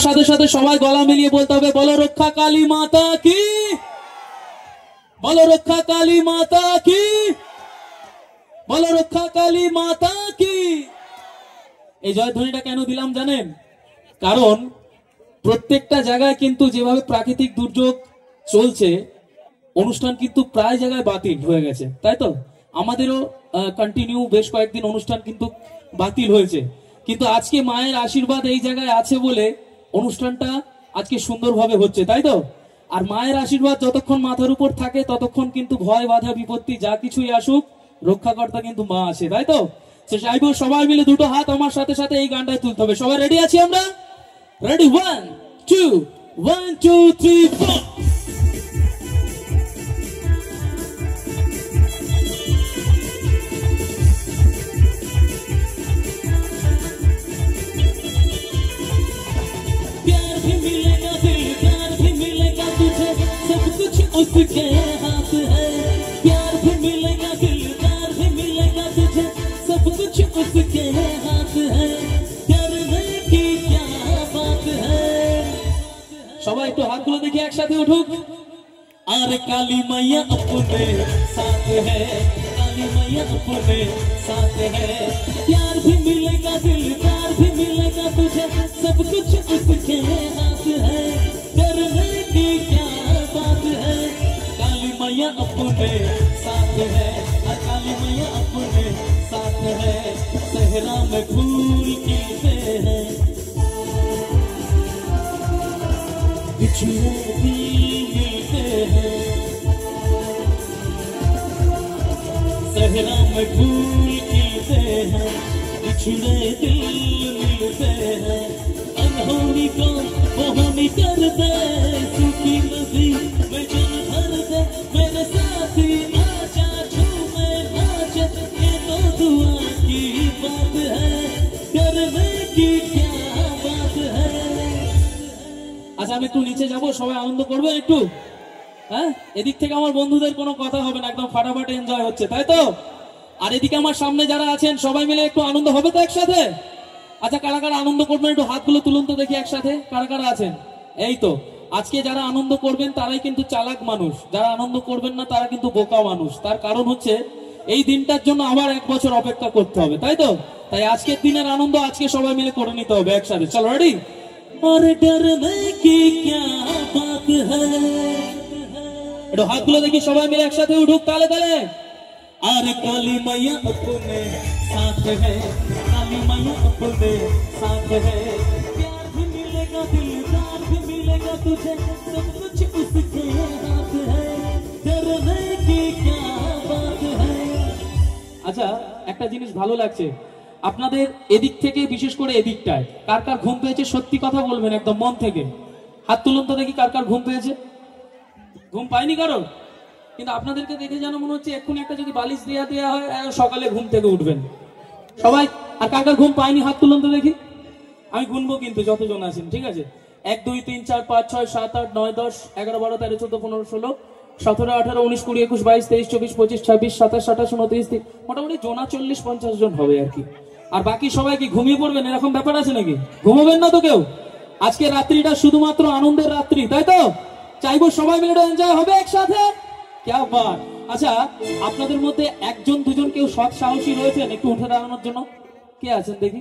সাথে সাথে সবাই গলা মিলিয়ে বলতে হবে, বলো রক্ষা কালী মাতা কি, বলো রক্ষা কালী মাতা কি, বলো রক্ষা কালী মাতা কি। এই জয়ধ্বনিটা কেন দিলাম জানেন? কারণ প্রত্যেকটা জায়গায় কিন্তু যেভাবে প্রাকৃতিক দুর্যোগ চলছে, অনুষ্ঠান কিন্তু প্রায় জায়গায় বাতিল হয়ে গেছে, তাই তো? আমাদেরও কন্টিনিউ বেশ কয়েকদিন অনুষ্ঠান কিন্তু বাতিল হয়েছে, কিন্তু আজকে মায়ের আশীর্বাদ এই জায়গায় আছে বলে অনুষ্ঠানটা আজকে সুন্দরভাবে হচ্ছে, তাই তো? আর মায়ের আশীর্বাদ যতক্ষণ মাথার উপর থাকে ততক্ষণ কিন্তু ভয় বাধা বিপত্তি যা কিছুই আসুক রক্ষাকর্তা কিন্তু মা আছে, তাই তো? চাইবো সবাই মিলে দুটো হাত আমার সাথে সাথে এই গানটায় তুলতে হবে। সবাই রেডি আছি আমরা? রেডি, 1 2 1 2 3 4। उसके हाथ है, प्यार भी मिलेगा दिलदार भी मिलेगा तुझे, सब कुछ उसके हाथ है, डरने की क्या बात है। সবাই একটু হাতগুলো দেখি একসাথে উঠুক। अरे काली मैया अपने साथ है, काली मैया अपने साथ है, प्यार भी मिलेगा दिलदार भी मिलेगा तुझे, सब कुछ उसके हाथ है, डरने की क्या बात है। काली मैया अपने साथ है, काली मैया अपने साथ है, सहरा में फूल खिलते हैं, बिछड़े दिल मिलते हैं, सहरा में फूल खिलते हैं, बिछड़े दिल मिलते हैं, अनहोनी को मोहनी कर दे, सूखी नदी में जल भर दे, मेरे साथी आजा झूमे नाच, ये तो दुआ की बात है, करने की क्या बात है। আচ্ছা, আমি একটু নিচে যাবো, সবাই আনন্দ করবে একটু। হ্যাঁ, এদিক থেকে আমার বন্ধুদের কোনো কথা হবে না, একদম ফাটাফাটি এনজয় হচ্ছে, তাই তো? আর এদিকে আমার সামনে যারা আছেন সবাই মিলে একটু আনন্দ হবে তো একসাথে? আচ্ছা, কারা কারা আনন্দ করবেন একটু হাতগুলো তুলুন তো দেখি একসাথে, কারা কারা আছেন? এই তো, আজকে যারা আনন্দ করবেন তারাই কিন্তু চালাক মানুষ, যারা আনন্দ করবেন না তারা কিন্তু বোকা মানুষ। তার কারণ হচ্ছে এই দিনটার জন্য আবার 1 বছর অপেক্ষা করতে হবে, তাই তো? তাই আজকের দিনের আনন্দ আজকে সবাই মিলে করে নিতে হবে একসাথে। চলো, রেডি? और डरने की क्या बात है, একটু হাতগুলো দেখি সবাই মিলে একসাথে উঠুক তালে তালে। और काली मैया अपने साथ है, काली मैया अपने साथ है, प्यार भी मिलेगा दिलदार भी मिलेगा तुझे, सब कुछ उसके हाथ है, डरने की क्या बात है। আচ্ছা, একটা জিনিস ভালো লাগছে আপনাদের এদিক থেকে, বিশেষ করে এদিকটায় কার কার ঘুম পেয়েছে সত্যি কথা বলবেন একদম মন থেকে। হাত তুলুন তো দেখি কার কার ঘুম পেয়েছে। ঘুম পায়নি কারো? কিন্তু আপনাদেরকে দেখে যেন মনে হচ্ছে এক্ষুনি একটা যদি বালিশ দেয়া হয় সকালে ঘুম থেকে উঠবেন সবাই। আর কার কার ঘুম পায়নি হাত তুলুন তো দেখি। আমি গুনবো কিন্তু যতজন আছেন, ঠিক আছে? 1 2 3 4 5 6 7 8 9 10 11 12 13 14 15 16 17 18 19 20 21 22 23 24 25 26 27 28 29 মোটামুটি জোনা 40 50 জন হবে আর কি। আর বাকি সবাই কি ঘুমিয়ে পড়বেন এরকম ব্যাপার আছে নাকি? ঘুমাবেন না তো কেউ? আজকে রাত্রিটা শুধুমাত্র আনন্দের রাত্রি, তাই তো? চাইবো সবাই মিলে এনজয় হবে একসাথে। क्या बात। আচ্ছা, আপনাদের মধ্যে একজন দুজন কেউ সৎ সাহসী রয়েছেন একটু উঠে দাঁড়ানোর জন্য? কে আছেন দেখি?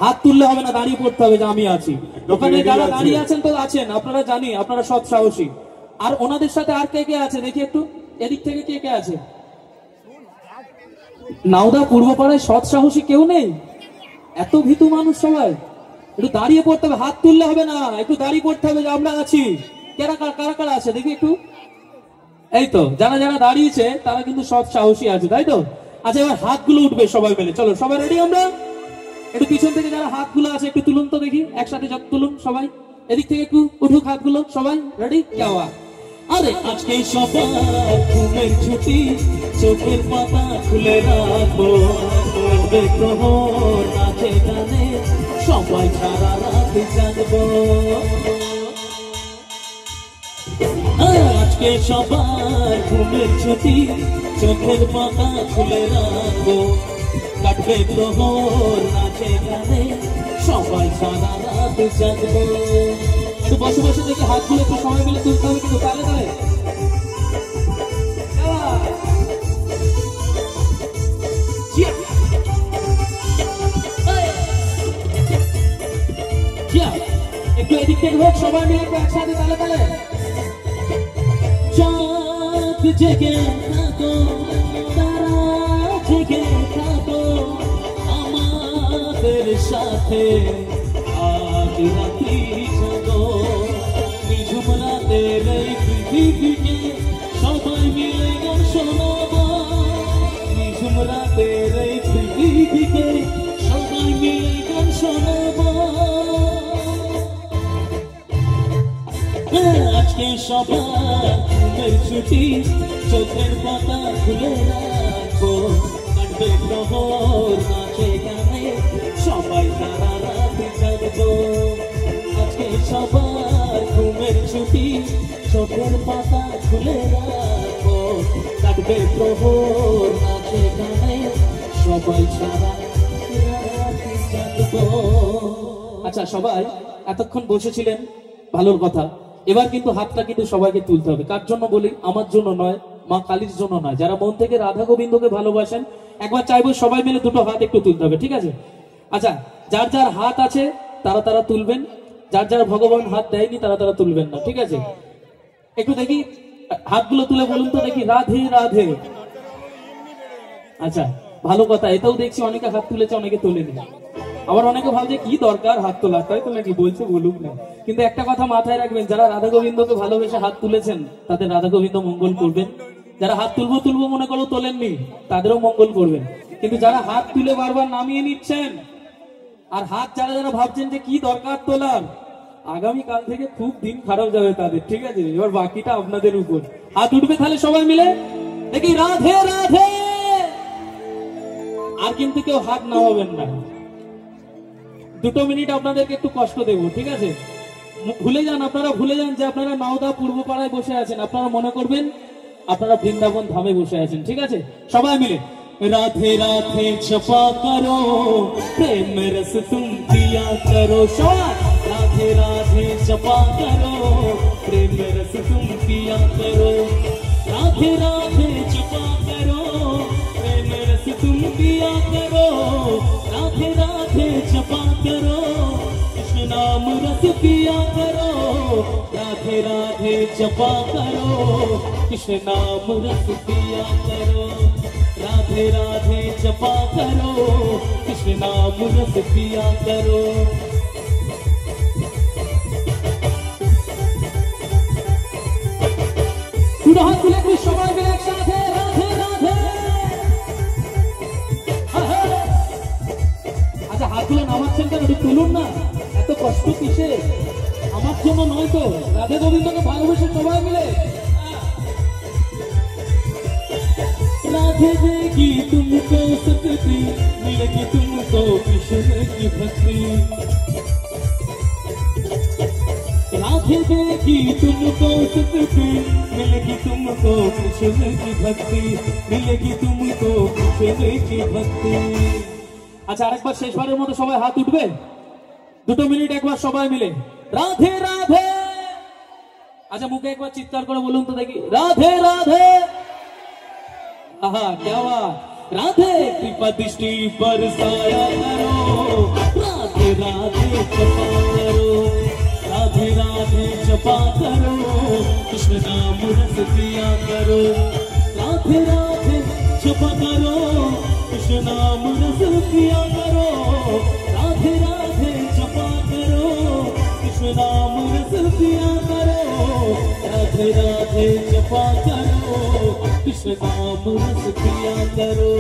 হাত তুললে হবে না, দাঁড়িয়ে পড়তে হবে যে আমি আছি। ওখানে যারা দাঁড়িয়ে আছেন তো আছেন, আপনারা জানি আপনারা সৎ সাহসী। আর ওনাদের সাথে আর কে কে আছে দেখি একটু, এদিক থেকে কে কে আছে? নাওদা পূর্বপাড়ায় সৎ সাহসী কেউ নেই? এত ভীতু মানুষ সবাই? একটু দাঁড়িয়ে পড়তে হবে, হাত তুললে হবে না, একটু দাঁড়িয়ে পড়তে হবে যে আমরা আছি। কারা কারা আছে দেখি একটু। এই তো, যারা যারা দাঁড়িয়েছে তারা কিন্তু সৎ সাহসী আছে, তাই তো? আচ্ছা, এবার হাতগুলো উঠবে সবাই মিলে। চলো সবাই রেডি আমরা? একটু পিছন থেকে যারা হাতগুলো আছে একটু তুলুন তো দেখি, একসাথে যত তুলুন সবাই। এদিক থেকে একটু উঠুক হাতগুলো সবাই। রেডি? যাওয়া। अरे आज के सबार घुमेर छुट्टी, चोखेर पाता खुले राखो, काटबे प्रहर नाचे गाने, सबाई सारा रात जागबो। आज के सबार घुमेर छुट्टी, चोखेर पाता खुले राखो, काटबे प्रहर नाचे गाने, सबाई सारा रात জাগবো। একটু বসে বসে দেখি হাতগুলো একটু সময় মিলে তুলতে হবে কিন্তু তালে তালে। একটু এদিক থেকে হোক, সবাই মিলে একটু একসাথে তালে তালে। চাঁদ জেগে থাকো, তারা জেগে থাকো আমাদের সাথে, আজ রাত্রি জাগো। নিঝুম রাতের এই পৃথিবীকে সবাই মিলে গান শোনাবো। নিঝুম রাতের এই পৃথিবীকে সবাই মিলে গান শোনাবো। আজকে সবার ঘুমের ছুটি, চোখের পাতা খুলে রাখবো। কাটবে প্রহর নাচে গানে, সবাই সারা রাত জাগবো। আজকে সবার ঘুমের ছুটি, চোখের পাতা খুলে রাখবো। কাটবে প্রহর নাচে গানে, সবাই সারা রাত জাগবো। আচ্ছা সবাই এতক্ষণ বসেছিলেন, ভালোর কথা। এবার কিন্তু হাতটা কিন্তু সবাইকে তুলতে হবে। কার জন্য বলি? আমার জন্য নয়, মা কালীর জন্য নয়। যারা মন থেকে রাধা গোবিন্দকে ভালোবাসেন, একবার চাইবো সবাই মিলে দুটো হাত একটু তুলতে হবে, ঠিক আছে? আচ্ছা, যার যার হাত আছে তারা তারা তুলবেন, যার যার ভগবান হাত দেয়নি তারা তারা তুলবেন না, ঠিক আছে? একটু দেখি হাতগুলো তুলে বলুন তো দেখি, রাধে রাধে। আচ্ছা ভালো কথা, এটাও দেখছি অনেকে হাত তুলেছে, অনেকে তোলেনি। আবার অনেকে ভাবছে কি দরকার হাত তোলা, তাই তো নাকি বলছে বলুক না। কিন্তু একটা কথা মাথায় রাখবেন, যারা রাধা গোবিন্দকে ভালোবেসে হাত তুলেছেন তাদের রাধা গোবিন্দ মঙ্গল করবেন। যারা হাত তুলবো মনে করো তোলেননি, তাদেরও মঙ্গল করবেন। কিন্তু যারা হাত তুলে বারবার নামিয়ে নিচ্ছেন, আর হাত যারা যারা ভাবছেন যে কি দরকার তোলার, আগামী কাল থেকে খুব দিন খারাপ যাবে তাদের, ঠিক আছে? এবার বাকিটা আপনাদের উপর। হাত উঠবে তাহলে সবাই মিলে দেখি, রাধে রাধে। আর কিন্তু কেউ হাত নামাবেন না। 2 মিনিট আপনাদেরকে একটু কষ্ট দেবো, ঠিক আছে? ভুলে যান, আপনারা ভুলে যান যে আপনারা নাওদা পূর্বপাড়ায় বসে আছেন। আপনারা মনে করবেন আপনারা বৃন্দাবন ধামে বসে আছেন, ঠিক আছে? সবাই মিলে राधे राधे जपा करो, प्रेम रस तुम पिया करो। राधे राधे जपा करो, प्रेम रस तुम पिया करो। राधे राधे जपा करो, प्रेम रस तुम पिया करो। राधे राधे जपा करो, कृष्ण नाम रस पिया करो। राधे राधे जपा करो, कृष्ण नाम रस पिया करो। राधे राधे जपा करो, कृष्ण नाम रस पिया करो। हाथ तुले कुछ सबाई मिले एक साथ है, राधे राधे। अच्छा हाथ तुले नामाচ্ছেন কেন? একটু তুলুন না, এত কষ্ট কিসে? আমার জন্য নয় তো, রাধে গোবিন্দকে ভালোবেসে সবাই মিলে। राधे देगी तुमको शक्ति, मिलेगी तुमको कृष्ण की भक्ति। राधे देगी तुमको शक्ति, मिलेगी तुमको कृष्ण की भक्ति। मिलेगी तुमको कृष्ण की भक्ति। আচ্ছা আরেকবার শেষবারের মতো সবাই হাত উঠবে, 2 মিনিট একবার সবাই মিলে রাধে রাধে। আচ্ছা মুখে একবার চিৎকার করে বলুন তো দেখি, রাধে রাধে। आहा क्या बात। राधे कृपा दृष्टि बरसाया करो, राधे राधे जपा करो। राधे राधे जपा करो, कृष्ण नाम रस पिया करो। राधे राधे जपा करो, कृष्ण नाम रस पिया करो। राधे राधे जपा करो, कृष्ण नाम रस पिया करो। राधे राधे जपा करो, कृष्ण नाम रस पिया करो।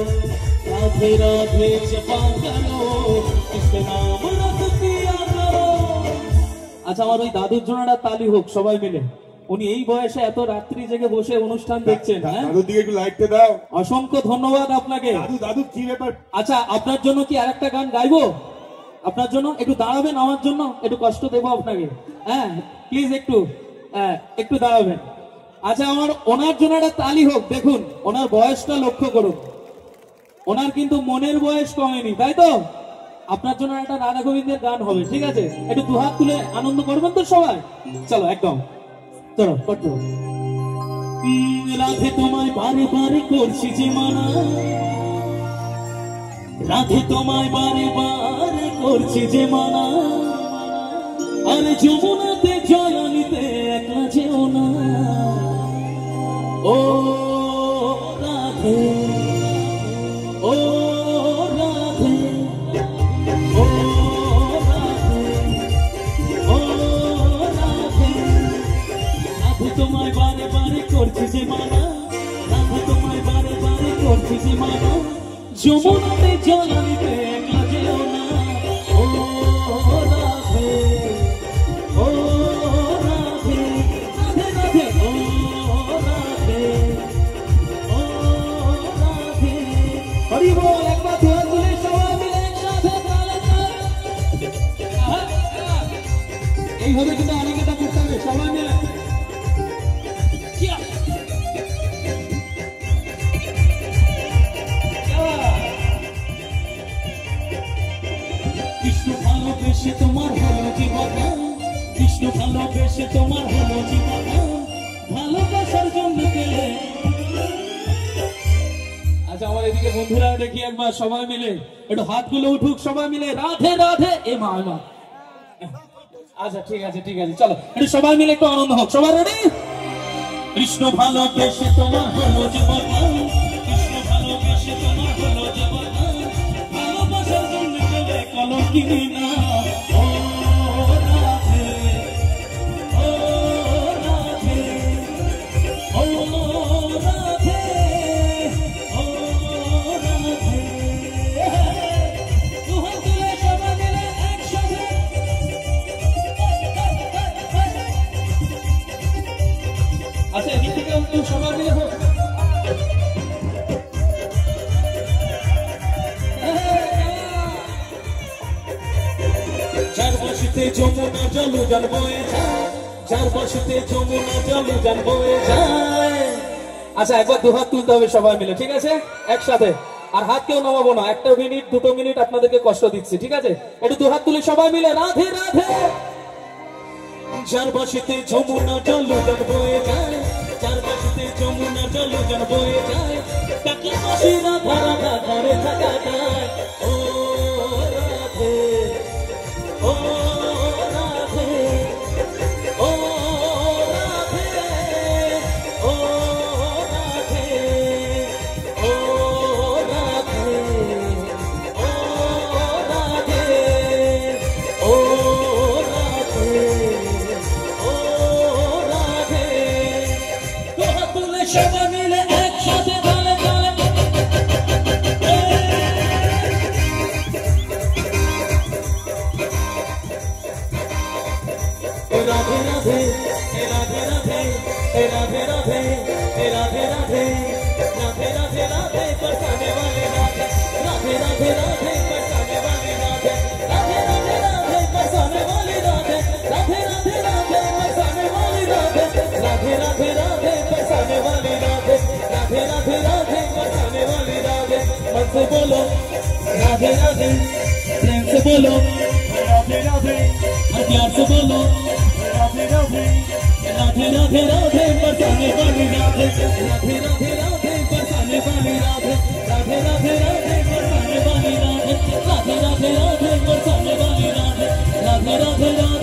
राधे राधे जपा करो, कृष्ण नाम रस पिया करो। আচ্ছা আমার ওই দাদুর জন্য একটা তালি হোক সবাই মিলে। উনি এই বয়সে এত রাত্রি জেগে বসে অনুষ্ঠান দেখছেন। হ্যাঁ দাদুর দিকে একটু লাইটটা দাও। অসংখ্য ধন্যবাদ আপনাকে। দাদু কি ব্যাপার? আচ্ছা আপনার জন্য কি আরেকটা গান গাইবো? আপনার জন্য একটু দাঁড়াবেন, আমার জন্য একটু কষ্ট দেবো আপনাকে। হ্যাঁ প্লিজ একটু দাঁড়াবেন। আচ্ছা আমার ওনার জন্য একটা তালি হোক। দেখুন ওনার বয়সটা লক্ষ্য করুন, ওনার কিন্তু মনের বয়স কমেনি, তাই তো? আপনার জন্য একটা রাধা গোবিন্দের গান হবে, ঠিক আছে? একটু দুহাত তুলে আনন্দ করবেন তো সবাই? চলো একদম, চলো করতে হবে। রাধে তোমায় বারে বারে করছি যে মানা, রাধে তোমায় বারে বারে করছি যে মানা, আরে যমুনাতে জল নিতে একলা যেও না। ও রাধে, ও রাধে, ও রাধে, ও রাধে, রাধে তোমায় বারে বারে করছি যে মানা, রাধে তোমায় বারে বারে করছি যে মানা, যমুনাতে জল নিতে একলা যেও না। ও রাধে, ও রাধে, রাধে রাধে, ও রাধে, ও রাধে। হরি বল, একবার দুহাত তুলে সবাই মিলে একসাথে তালে তালে। এইভাবে কিন্তু অনেকটা করতে হবে সবাই মিলে। কৃষ্ণ ভালোবেসে তোমার হলো জীবন, কৃষ্ণ ভালোবেসে তোমার হলো জীবন, ভালোবাসার জন্য গেলে। আচ্ছা আমার এদিকে বন্ধুরা দেখি একবার সবাই মিলে একটু হাতগুলো উঠুক সবাই মিলে, রাধে রাধে। এ মা এ মা। আচ্ছা ঠিক আছে ঠিক আছে, চলো একটু সবাই মিলে একটু আনন্দ হোক। সবাই রেডি? কৃষ্ণ ভালোবেসে তোমার হলো জীবন, কৃষ্ণ ভালোবেসে তোমার হলো জীবন, ভালোবাসার জন্য গেলে কলঙ্কিনী না। ও রাধে, ও রাধে, ও রাধে, ও রাধে। দুহাত তুলে সবাই মিলে একসাথে। আচ্ছা এদিক থেকে একটু সবাই মিলে হোক। চার বসিতে যমুনা জল উজান বয়ে যায়, চার বসিতে যমুনা জল উজান বয়ে যায়। আচ্ছা একবার দুহাত তুলতে হবে সবাই মিলে, ঠিক আছে? একসাথে। আর হাত কেউ নামাবো না, 1 মিনিট 2 মিনিট আপনাদেরকে কষ্ট দিচ্ছি, ঠিক আছে? একটু দুহাত তুলে সবাই মিলে রাধে রাধে। চার বসিতে যমুনা জল উজান বয়ে যায়, চার বসিতে যমুনা জল উজান বয়ে যায়, টাকা মাসিরা ধরা ঘরে থাকা যায়। ও রাধে, ও রাধে, ও রাধে, ও রাধে, ও রাধে, ও রাধে, ও রাধে, ও রাধে। দুহাত তুলে সবাই মিলে একসাথে তালে তালে। রাধে রাধে, রাধে রাধে, রাধে রাধে, রাধে রাধে, রাধে राधे राधे बरसाने वाले राधे राधे राधे राधे बरसाने वाले राधे राधे राधे राधे बरसाने वाले राधे राधे राधे राधे बरसाने वाले राधे राधे राधे राधे बरसाने वाले राधे राधे राधे राधे बरसाने वाले राधे मन से बोलो राधे राधे प्रेम से बोलो राधे राधे और प्यार से बोलो राधे राधे राधे राधे राधे बरसाने वाली राधे राधे राधे राधे बरसाने वाली राधे राधे राधे राधे बरसाने वाली राधे राधे राधे राधे बरसाने वाली राधे राधे राधे राधे